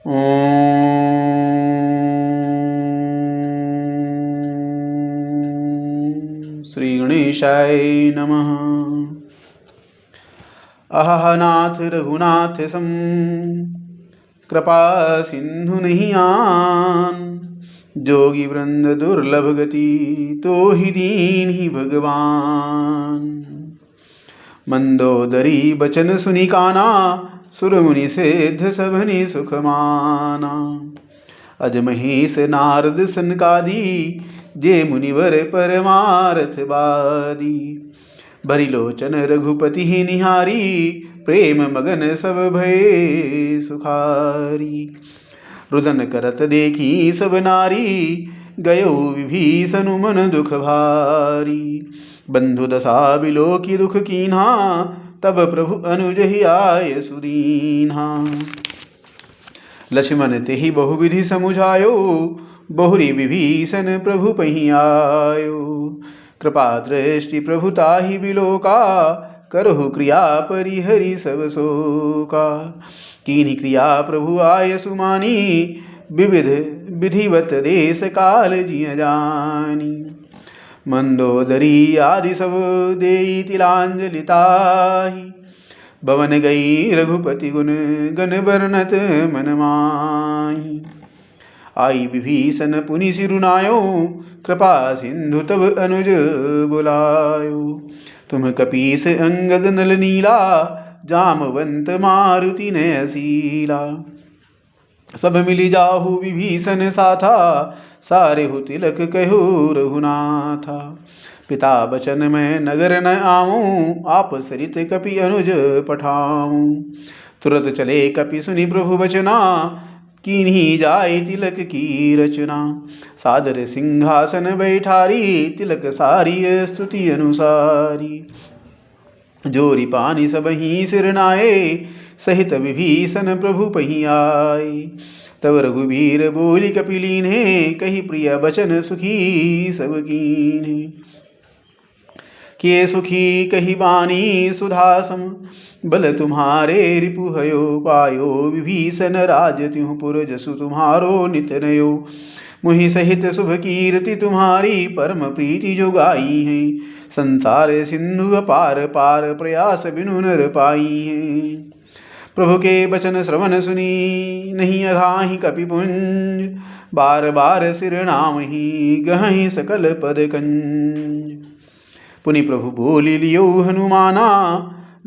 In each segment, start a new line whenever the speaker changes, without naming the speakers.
श्री गणेशाय नमः। अहनाथ रघुनाथ सम कृपा सिंधु नहीं आन, जोगी वृंद दुर्लभ गति तो ही दीन ही भगवान। मंदोदरी बचन सुनि काना, सुर मुनि सिद्ध सबनि सुख माना। अज महेश नारद सनकादि, जे मुनिवर परमारथ बादी। भरी लोचन रघुपति ही निहारी, प्रेम मगन सब भय सुखारी। रुदन करत देखी सब नारी, गयो विभीषण मन दुख भारी। बंधु दशा बिलोकी दुख कीन्हा, तब प्रभु अनुज ही आय सुदीन्हा। लक्ष्मण तेहि बहुविधि समुझायो, बहुरी विभीषण प्रभु पहि आयो। कृपा दृष्टि प्रभु ताहि बिलोका, करहु क्रिया परिहरि सब शोका। कीन्ही क्रिया प्रभु आय सुमानी, विविध विधिवत देश काल जिय जानी। मंदोदरी आदि सब देई तिलांजलि ताहि, भवन गई रघुपति गुण गण बरनत मन माहि। आई विभीषण पुनि सिरुनायो, कृपा सिंधु तब अनुज बुलायो। तुम कपीस अंगद नल नीला, जामवंत मारुति नयसीला। सब मिली जाहु विभीषण साथा, सारे हु तिलक कहो रघुनाथा। पिता बचन मैं नगर न आऊं, आप सरित कपि अनुज पठाऊं। तुरत चले कपि सुनि प्रभु बचना, कीन्ही जाय तिलक की रचना। सादर सिंहासन बैठारी, तिलक सारी स्तुति अनुसारी। जोरी पानी सब ही सिर नाये, सहित विभीषण प्रभु पहि आए। तब रघुवीर बोली कपिलीन्हे, कही प्रिय बचन सुखी सब कीन्हे। किए सुखी कही बानी सुधासम, बल तुम्हारे रिपु भयो पायो। विभीषण राज त्यों पुर जसु तुम्हारो नित नयो। मुहि सहित शुभ कीर्ति तुम्हारी, परम प्रीति जो गाई है। संसार सिंधु अपार पार, प्रयास बिनु नर पाई है। प्रभु के बचन श्रवण सुनी, नहीं अघाहि कपिपुंज। बार बार सिर नाम ही, गहहि सकल पद कंज। पुनि प्रभु बोली लियो हनुमाना,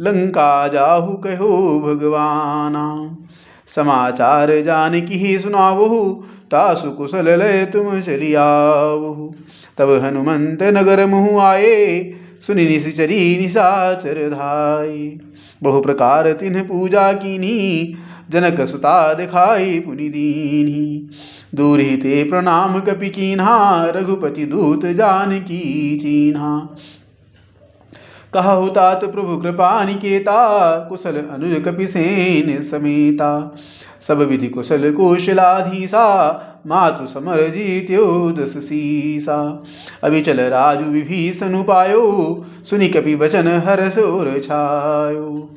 लंका जाहु कहो भगवाना। समाचार जानकी ही सुनावहु, तासु कुशल लय तुम चली आवहु। तब हनुमंत नगर मुहु आए, सुनि निशिचरी निशाचर धाये। बहु प्रकार तिन्ह पूजा कीन्ही, जनक सुता दिखाई पुनि दीन्ही। दूर ही ते प्रणाम कपि कीन्हा, रघुपति दूत जानकी चीन्हा। कहु तात प्रभु कृपा निकेता, कुशल अनुज कपिसेन समेता। सब विधि कुशल कौशलाधीसा, मातु समर जीत्यो दस सीसा। अभिचल राजु विभीषण पायो, सुनि कपि वचन हरष उर छायो।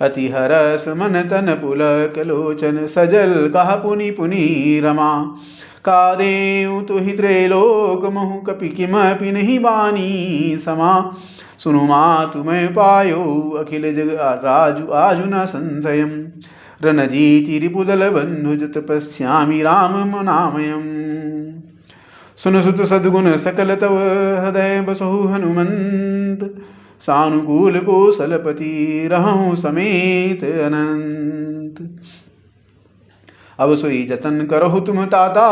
अति हरष मन तन पुलक लोचन, सजल कहा पुनि पुनि रमा। कादेउ तुहि त्रैलोक महु, कपि किमपि नहीं बानी समा। सुनु मातु मैं पायो, अखिल जग राजु आजु न संशयम्। रणजीति रिपुदल बंधु जत पश्यामि राम नामयम्। सुन सुत सद्गुण सकल तव, हृदय बसहु हनुमंत। सानुकूल कौशलपति, रहूं समेत अनंत। अब सोई जतन करहु तुम ताता,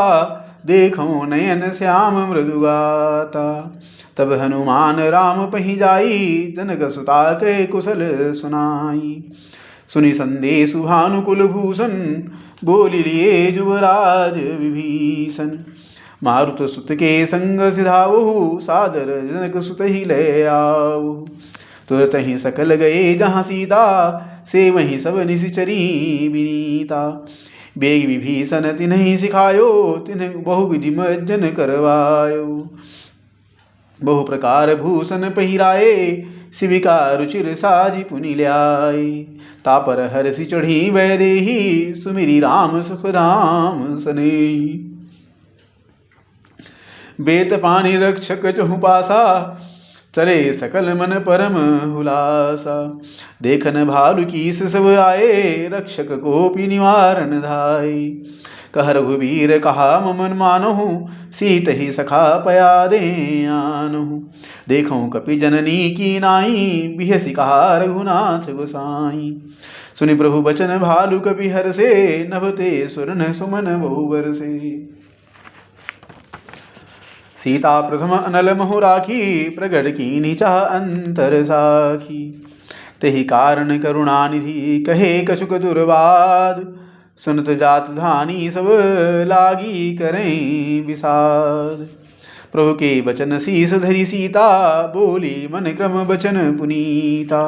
देखो नयन श्याम मृदुगाता। तब हनुमान राम पहि जाई, जनक सुता के कुशल सुनाई। सुनि संदेशु भानुकुल भूषण, बोली लिए जुवराज विभीषण। मारुत सुत के संग सिधावहु, सादर जनक सुत ही ले आवहु। तुरत ही सकल गए जहाँ सीता, से वहीं सब निशिचरी विनीता। बेग विभीषण तिन्हि सिखायो, तिन्ह बहु विधि मज्जन करवायो। बहु प्रकार भूषण पहिराए, शिविका रुचिर साजी पुनि ल्याय। तापर हरसि चढ़ी वैदेही सुमिरी राम सुख धाम सनेही। बेत पानी रक्षक चहु पासा चले सकल मन परम हुलासा। देखन भालु कीस सब आए रक्षक कोपि निवारण धाय। कह रघुवीर कहा ममन मानहु सीत ही सखा पया दे आनहु। देखो कपि जननी की नाई बिहसी कहा रघुनाथ गोसाई। सुनि प्रभु बचन भालु कपि हर से नभते सुरन सुमन बहुवर से। सीता प्रथम अनल महु राखी प्रगट की नीचा अंतर साखी। तेहि कारण करुणानिधि कहे कछुक दुर्वाद। सुनत जात धानी सब लागी करें विषाद। प्रभु के बचन शीस धरी सीता बोली मन क्रम बचन पुनीता।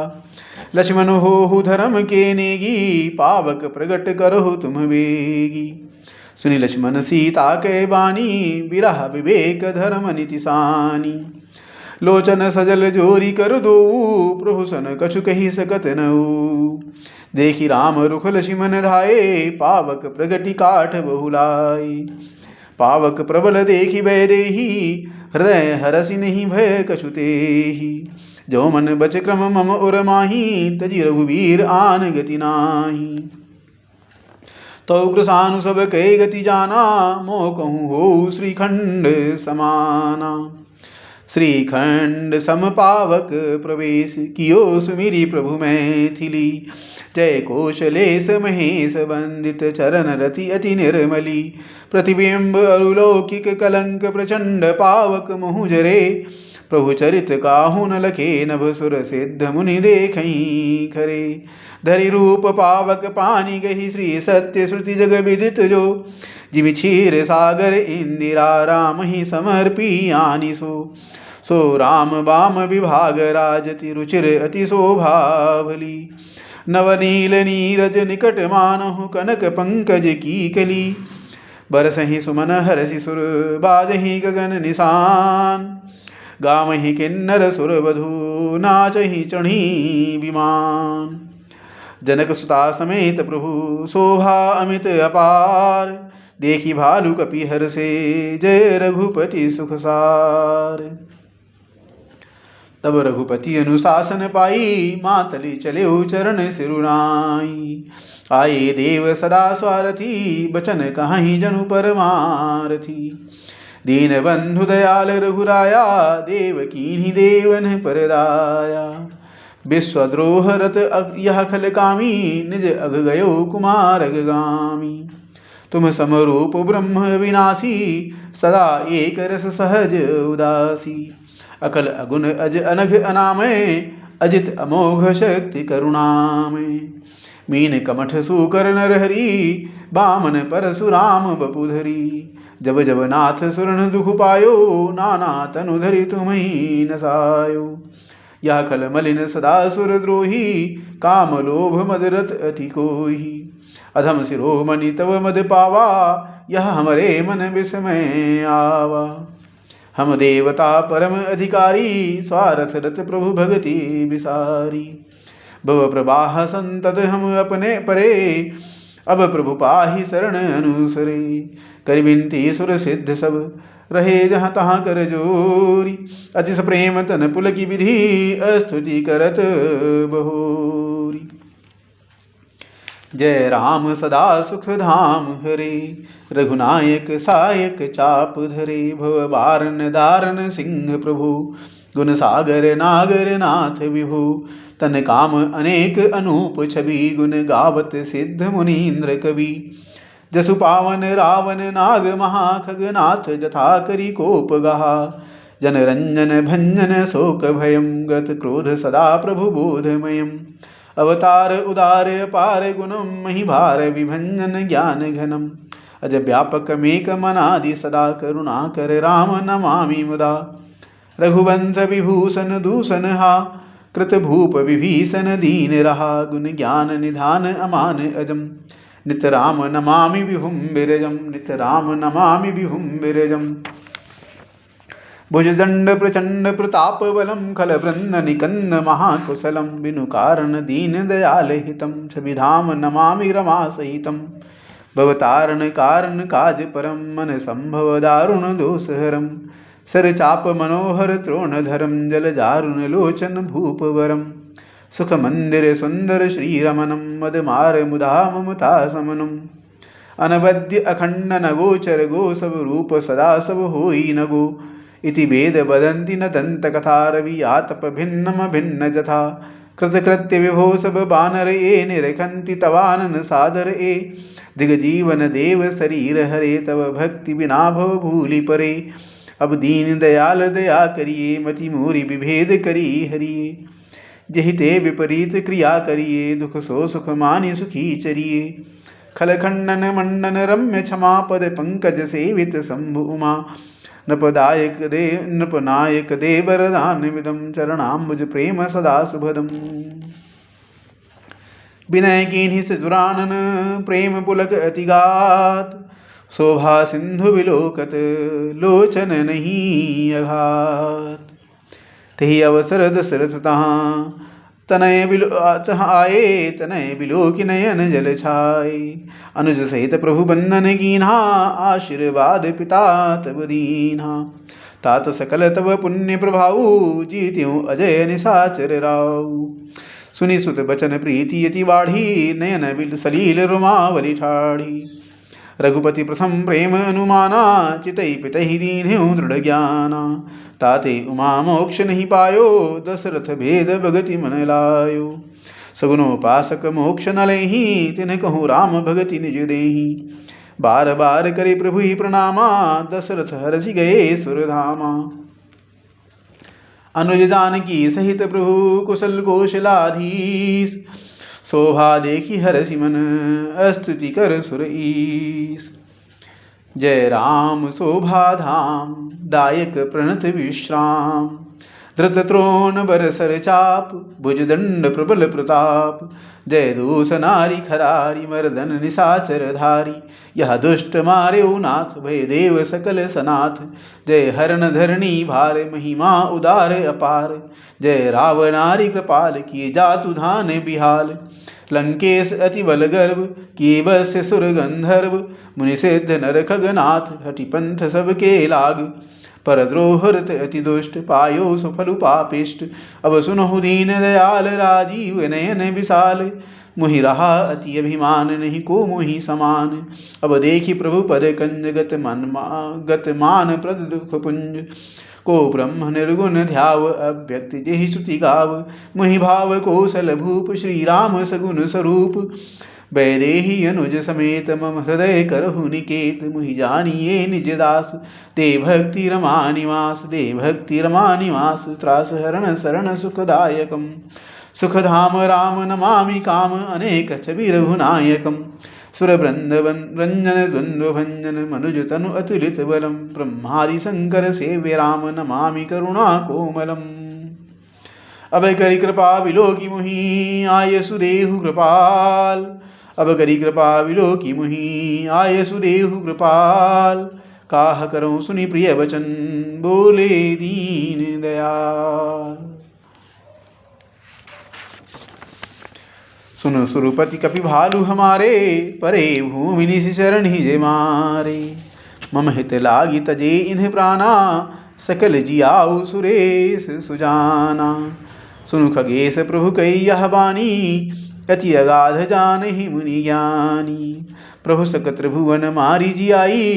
लक्ष्मण हो धर्म के नेगी पावक प्रगट करहु तुम वेगी। सुनि लक्ष्मण सीता के बानी बिरह विवेक धर्म नीति सानी। लोचन सजल जोरी कर दो प्रभु सन कछु कही सकत नऊ। देखी राम रुख लक्ष्मण धाये पावक प्रगति काठ बहुलाई। पावक प्रबल देखी वैदेही हृदय हरसि नहीं भय कछु तेहि। जो मन बच क्रम मम उर माही तजि रघुवीर आन गति नाही। तो उग्रसानु सब कई गति जाना मोह कहूँ हो श्रीखंड समाना। श्रीखंड सम पावक प्रवेश कियो सुमिरी प्रभु मैथिली। जय कौशलेश महेश वंदित चरण रति अति निर्मली। प्रतिबिंब अरुलौकिक कलंक प्रचंड पावक मुहु जरे। प्रभु चरित काहू न लखे नभ सुर सिद्ध मुनि देखई खरे। धरि रूप पावक पानी गही श्री सत्य श्रुति जग विदित जो। जिमि क्षीर सागर इंदिरा राम ही समर्पी आनि सो। सो राम बाम विभाग राजति रुचिर अति शोभावली। नवनील नीरज निकट मानहु कनक पंकज की कली। बरसहि सुमन हरसि सुर बाजहि गगन निशान। गावहि किन्नर सुर वधू नाचहि चढ़ी विमान। जनक सुता समेत प्रभु शोभा अमित अपार। देखी भालु कपि हर से जय रघुपति सुखसार। तब रघुपति अनुशासन पाई मातली चले चरण सिरुनाई। आए देव सदा स्वारथी बचन कहीं जनु परमारथी। दीन बंधु दयाल रघुराया देव कीन्ही देवन परदाया। विश्वद्रोह रत यह खल कामी निज अग गयो कुमार अगगामी। तुम समरूप ब्रह्म विनाशी सदा एक रस सहज उदासी। अकल अगुण अज अनघ अनामय अजित अमोघ शक्ति करुणामय। मीन कमठ सुकर नरहरी बामन परशुराम बपुधरी। जब जब नाथ सुरन दुख पायो नाना तनु धरि तुम्हि नसायो। यह खल मलिन सदा सुरद्रोही काम लोभ मदरत अति कोही। अधम शिरोमणि तव मद पावा यह हमरे मन विस्मय आवा। हम देवता परम अधिकारी स्वार्थ रत प्रभु भगति विसारी। भव प्रवाह संतत हम अपने परे अब प्रभु पाहि शरण अनुसरे। कर विनती सुर सिद्ध सब रहे जहाँ तहाँ कर जोरी। अतिश प्रेम तन पुल की विधि स्तुति करत बहोरी। जय राम सदा सुख धाम हरे रघुनायक सायक चाप धरे। भव बारन दारन सिंह प्रभु गुण सागर नागर नाथ विभु। तन काम अनेक अनूप छवि गुण गावत सिद्ध मुनीन्द्र कवि। जसु पावन रावण नाग महाखगनाथ जथा करी कोप गहा। जन रंजन भंजन शोक भयम गत क्रोध सदा प्रभु बोधमयम्। अवतार उदार पार गुणम मही भार विभंजन ज्ञान घनम। अज व्यापक मेक मनादि सदा करुणा कर राम नमामि मुदा। रघुवंश विभूषण दूषण हा कृत भूप विभीषण दीन रहा। गुण ज्ञान निधान अमान अजम नित राम नमामि विभुम बिरजम। नित राम नमामि विभुम बिरजम। भुजदंड प्रचंड प्रताप बलम खल वृंद निकंद महाकुशलम बिनु कारण दीन दयाल हितम छविधाम नमामि रमा सहितम भवतारण कारण काज परम मन संभव दारुण दोषहरम सर चाप मनोहर त्रोणधरम जल जारुण लोचन भूपवरम सुख मंदिर सुंदर श्रीरमणम मदमार मुदा ममता समनम अनवद्य अखंड नगोचर गो सब रूप सदा सब होई नगो इति वेद वदन्ति न दंत कथा रवि आतप भिन्नम भिन्न जथा कृतकृत्य विभो सब बानर ए निरखन्ति तवानन सादर ए दिगजीवन देव शरीर हरे तव भक्ति बिना भव भूलि परे अब दीन दयाल दया करिए मति मोरी विभेद करी हरिये जहि ते विपरीत क्रिया करिए दुख सो सुख मानि सुखी चरिए खलखंडन मंडन रम्य क्षमा पद पंकज सेवित शंभु उमा नृपनायक दे वरदान विदम चरणाम्बुज प्रेम सदा सुभदम विनय कीन्हि सजुरानन प्रेम पुलक अतिगात शोभा सिंधु विलोकत लोचन नहीं अघात तही अवसर दशरथ तहाँ आए तनय बिलो की नयन जल छाए अनुज सहित प्रभु बंदन कीन्हा आशीर्वाद पिता तब दीन्हा तात सकल तब पुण्य प्रभाऊ जीत्यों अजय निशाचर राऊ सुनि सुत बचन प्रीति यति बाढ़ी नयन बिल सलील रुमावली ठाढ़ी रघुपति प्रथम प्रेम अनुमाना चितई पितहि दीन्ह्यों दृढ़ ज्ञाना ताते उमा मोक्ष नहीं पायो दशरथ भेद भगति मन लायो सगुनोपासक मोक्ष न लेहि तिन्ह कहूँ राम भगति निज देहि बार बार करे प्रभु ही प्रणामा दशरथ हरसि गए सुरधामा अनुज जानकी सहित प्रभु कुशल कौशलाधीश शोभा देखी हरसि मन स्तुति कर सुर ईश जय राम शोभा धाम दायक प्रणत विश्राम धृत त्रोण बरसर चाप भुजदंड प्रबल प्रताप जय दूस नारी खरारी मर्दन निशाचर धारी यह दुष्ट मार्यो नाथ भय देव सकल सनाथ जय हरण धरणी भार महिमा उदार अपार जय रावणारी कृपाल किए जातु धान बिहाल लंकेश अति बल गर्भ किए बस सुर गंधर्व मुनि सिद्ध नर खगनाथ हटि पंथ सबके लाग पर द्रोहरत अति दुष्ट पायो सुफल पापिष्ट अब सुनहु दीन दयाल राजीव नयन विशाल मुहि रहा अति अभिमान नहीं को मोहि समान अब देखी प्रभु पद कंज गत मान प्रद दुख पुंज को ब्रह्म निर्गुण ध्याव अव्यक्त जेहि श्रुति गाव मुहि भाव कौशल भूप श्री राम सगुण स्वरूप वैदेही अनुज समेत मम हृदय करहु निकेत मुहि जानिए निज दास दे भक्ति रमा निवास दे भक्ति रमा निवास त्रास हरण शरण सुखदायकम सुखधाम राम नमामि काम अनेक छवि रघुनायकम सुरवृंदवन रंजन द्वंद्व भंजन मनुज तनु अतुलित बलम ब्रह्मादि शंकर सेव्य राम नमामि करुणा कोमलम अब करी कृपा विलोकी मुहि आय सुदेहु कृपाल अब करी कृपा विलोकी मुहि आय सुदेहु कृपाल काह करो सुनि प्रिय वचन बोले दीन दयाल। सुन सुरपति कपि भालु हमारे परे भूमि निशरण ही जे मारे मम हित लागी तजे इन्हें प्राणा सकल जियाऊ सुरेश सुजाना सुनु खगेश प्रभु कई यह बानी अति अगाध जान ही मुनि ज्ञानी प्रभु सकत भुवन मारी जियाई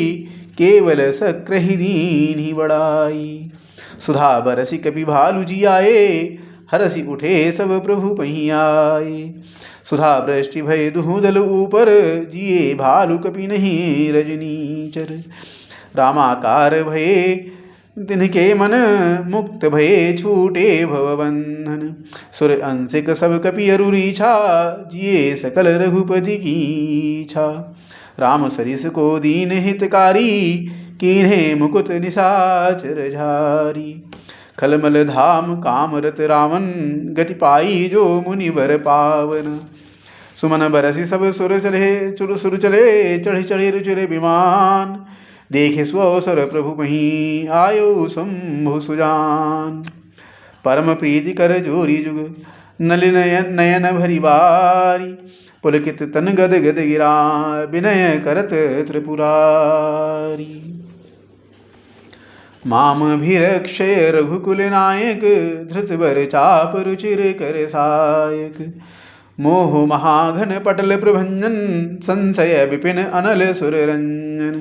केवल सक्र ही दीन ही बड़ाई सुधा बरसी कपि भालु जियाए हरसी उठे सब प्रभु पहियाए सुधा वृष्टि भय दुहुदल ऊपर जिए भालु कपि नहीं रजनीचर रामाकार भये तिनके मन मुक्त भये छूटे भवबंधन सुर अंशिक सब कपि अरुरीछा जिए सकल रघुपति की इच्छा राम सरिस को दीन हितकारी कीन्हे मुकुट निशाचर झारी खलमल धाम कामरत रावण गति पाई जो मुनि बर पावन सुमन बरसी सब सुर चले चढ़ी चढ़ी रुचिर विमान देखे स्वसर प्रभु मही आयो शंभु सुजान। परम प्रीति कर जोरी जुग नलिन नयन भरी बारी। पुलकित तन गद गद गिरा विनय करत त्रिपुरारी। माम भिरक्षय रघुकुल नायक धृत बर चाप रुचिर कर सायक। मोह महाघन पटल प्रभंजन संशय विपिन अनल सुर रंजन।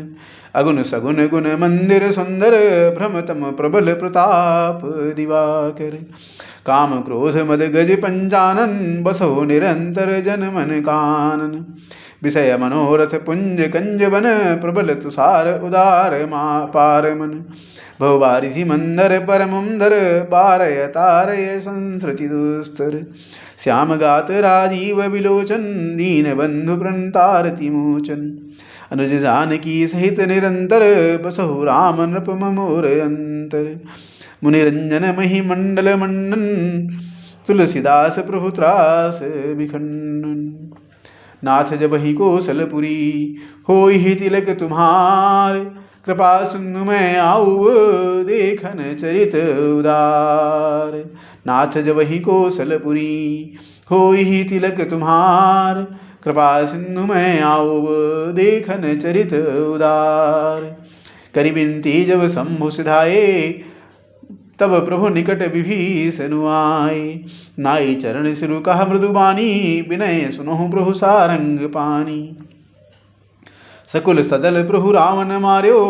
अगुन सगुन गुण मंदिर सुंदर भ्रमतम प्रबल प्रताप दिवाकर। काम क्रोध मद गज पंचानन बसो निरंतर जन मन कानन। विषय मनोरथ पुंज कंज बन प्रबल तुषार उदार पार मन। भववारिधि मंदर परमुंदर पारय तारय संसृति दुस्तर। श्याम गात राजीव विलोचन दीन बंधु प्रणतारति मोचन। अनुज जानकी सहित निरंतर बसहु राम नृप ममोर अंतर। मुनिरंजन मही मंडल मंडन तुलसीदास प्रभु त्रास विखंडन। नाथ जब ही कौशलपुरी होई तिलक तुम्हार। कृपा सिंधु मैं आऊ देखन चरित उदार। नाथ जब ही कौशलपुरी होई तिलक तुम्हार। कृपा सिंधु मैं आऊ देखन चरित उदार। करि बिनती जब शंभु सिधाए तब प्रभु निकट विभीषण आए। नाई चरण सिरु कहा मृदुबानी विनय सुनहु प्रभु सारंग पानी। सकुल सदल प्रभु रावण मार्यो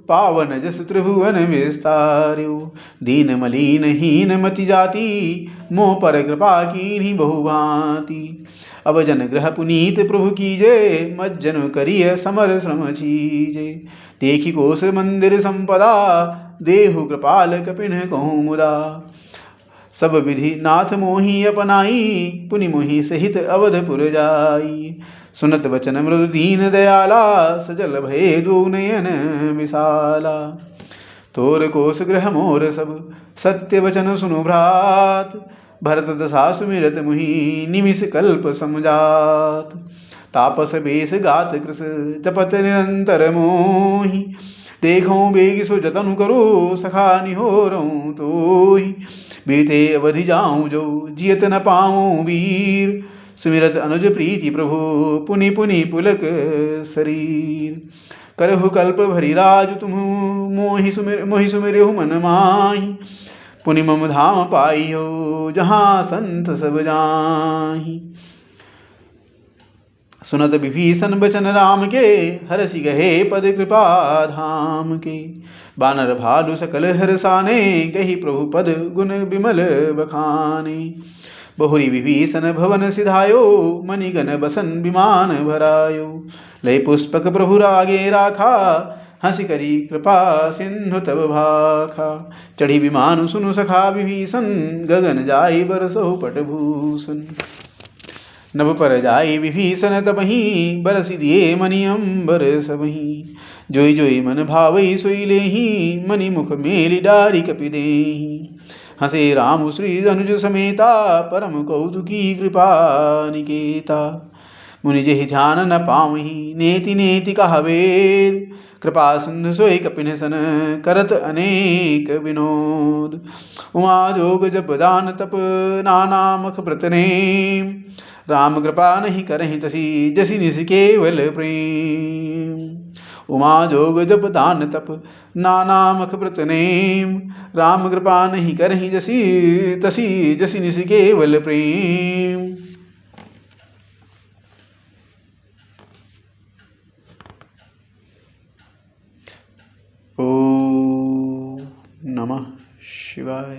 पावन जस त्रिभुवन विस्तार्यो। दीन मलीन हीन मति जाति मोह पर कृपा कीन्ही बहुभांति। अब जन ग्रह पुनीत प्रभु कीजे मज्जन करिय समर श्रम चीजे। देखी कोस मंदिर संपदा देहु कृपाल कपिन कहूँ मुदा। सब विधि नाथ मोहि अपनाई पुनि मोहि सहित अवधपुर जाई। सुनत वचन मृदु दीन दयाला सजल भये दो नयन विशाला। तोर कोस गृह मोर सब सत्य वचन सुनु भ्रात। भरत दशा सुमिरत मुहि निमिष कल्प समझात। तापस बेस गात कृस जपत निरंतर मोहि। देखूं बेग सो जतन करो सखा निहोरऊं तोहि। बीते अवधि जाऊं जो जियत न पाऊं वीर। सुमिरत अनुज प्रीति प्रभु पुनि पुनि पुलक शरीर। करहु कल्प भरी राज तुम मोहि सुमिरहु मन माहि। पुनि मम धाम पाइयो जहाँ संत सब जाहि। सुनत विभीषण बचन राम के हरसि गहे पद कृपा धाम के। बानर भालु सकल हरसाने गहि प्रभु पद गुण विमल बखाने। बहुरी विभीषण भवन सिधायो मणिगण बसन विमान भरायो। लय पुष्पक प्रभु रागे राखा हंसी करी कृपा सिंधु तब भाखा। चढ़ी विमान सुनु सखा विभीषण गगन जाई बरसहु पटभूषण। नभ पर जाई विभीषण तबहि बरसि दिए मणि अम्बर सबहि। जोई जोई मन भावई सोई लेहि मणि मुख मेलि डारि कपि देहि। हंसे राम श्री अनुज समेता परम कौतुकी कृपा निकेता। मुनि जेहि ध्यान न पावहि नेति नेति कहा वेद। कृपा सिंधु सोई कपिन सन करत अनेक विनोद। उमा जोग जप दान तप नाना मख व्रत नेम। राम कृपा नहीं करहि तसी जसी निस केवल प्रेम। उमा जोग जप दान तप नाना मख व्रत नेम। राम कृपा नहीं करहि जसी तसी जसी निस केवल प्रेम। ओम नमः शिवाय।